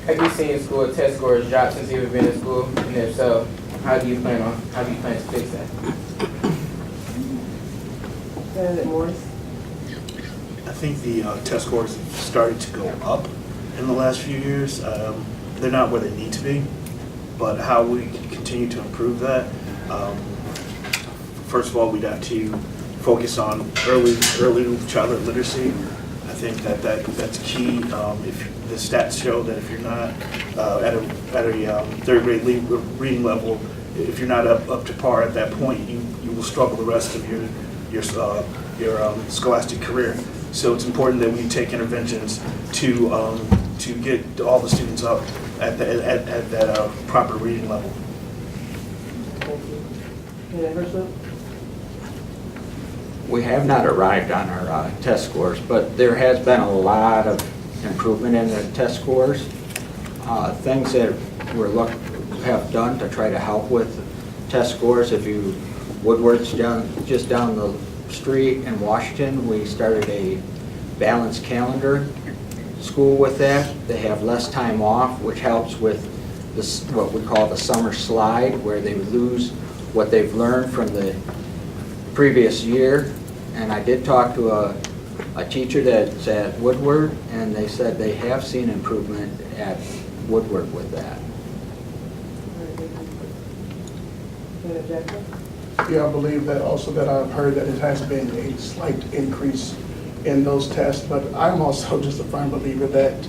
Have you seen school test scores drop since you've been in school? And if so, how do you plan to fix that? Senator Morris? I think the test scores have started to go up in the last few years. They're not where they need to be, but how we can continue to improve that. First of all, we'd have to focus on early childhood literacy. I think that's key. If the stats show that if you're not at a third grade reading level, if you're not up to par at that point, you will struggle the rest of your scholastic career. So it's important that we take interventions to get all the students up at that proper reading level. Thank you. Senator Herseth? We have not arrived on our test scores, but there has been a lot of improvement in the test scores. Things that have done to try to help with test scores. Woodward's just down the street in Washington, we started a balanced calendar school with that. They have less time off, which helps with this, what we call the summer slide, where they lose what they've learned from the previous year. And I did talk to a teacher that's at Woodward, and they said they have seen improvement at Woodward with that. Senator Jackson? Yeah, I believe that also that I've heard that it has been a slight increase in those tests, but I'm also just a firm believer that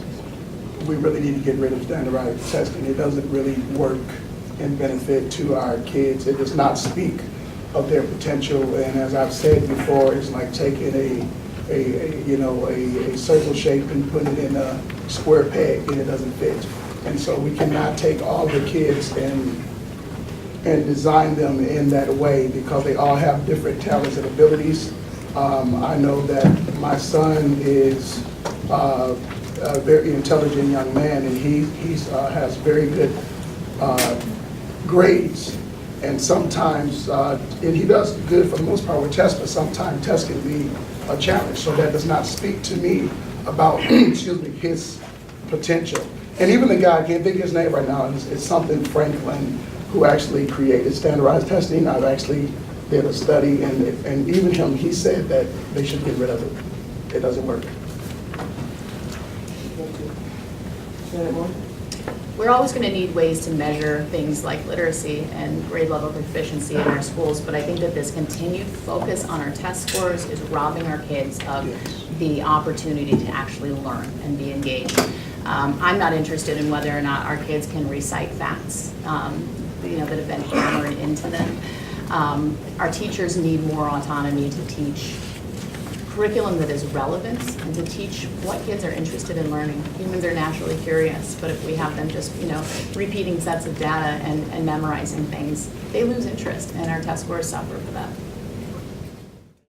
we really need to get rid of standardized testing. It doesn't really work and benefit to our kids. It does not speak of their potential, and as I've said before, it's like taking a circle shape and putting it in a square peg, and it doesn't fit. And so we cannot take all the kids and design them in that way, because they all have different talents and abilities. I know that my son is a very intelligent young man, and he has very good grades. And sometimes, and he does good for the most part with tests, but sometimes tests can be a challenge. So that does not speak to me about, excuse me, his potential. And even the guy, I can't think of his name right now, it's something Franklin, who actually created standardized testing. I've actually did a study, and even him, he said that they should get rid of it. It doesn't work. Thank you. Senator Morris? We're always going to need ways to measure things like literacy and grade level proficiency in our schools, but I think that this continued focus on our test scores is robbing our kids of the opportunity to actually learn and be engaged. I'm not interested in whether or not our kids can recite facts that have been hammered into them. Our teachers need more autonomy to teach curriculum that is relevant and to teach what kids are interested in learning. Humans are naturally curious, but if we have them just, repeating sets of data and memorizing things, they lose interest, and our test scores suffer for that.